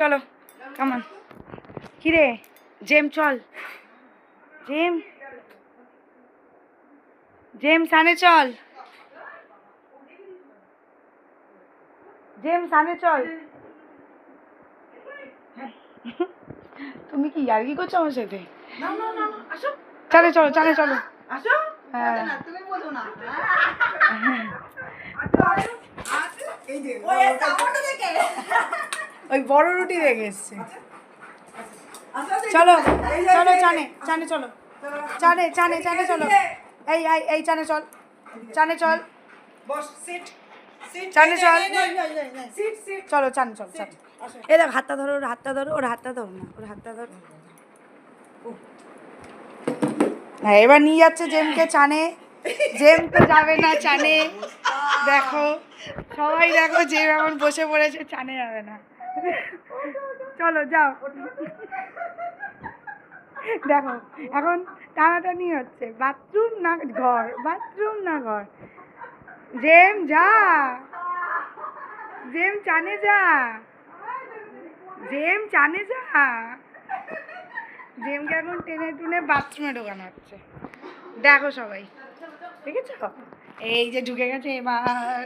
চলো কামান কিরে জেম চল জেম জেম সানে চল জেম সানে চল তুমি কি ইয়ার্কি করছো আমার সাথে চলো চলো চলো চলো হ্যাঁ ওই বড় রুটি রেখে এসছে চলো চলো চানে চানে চলো চানে চানে চানে চলো এই এই চানে চল চানে চল চানে চল চলো চানে চল চানে এই দেখ হাতটা ধরো ওর হাতটা ধরো ওর হাতটা ধরো না ওর হাতটা ধরো হ্যাঁ এবার নিয়ে যাচ্ছে জেমকে চানে জেম তো যাবে না চানে দেখো সবাই দেখো জেম এমন বসে পড়েছে চানে যাবে না চলো যাও দেখো এখন টানাটানি হচ্ছে বাথরুম না ঘর বাথরুম না ঘর জেম যা জেম চানে যা জেম চানে যা জেমকে এখন টেনে টুনে বাথরুমে ঢোকানো হচ্ছে দেখো সবাই দেখেছো এই যে ঢুকে গেছে এবার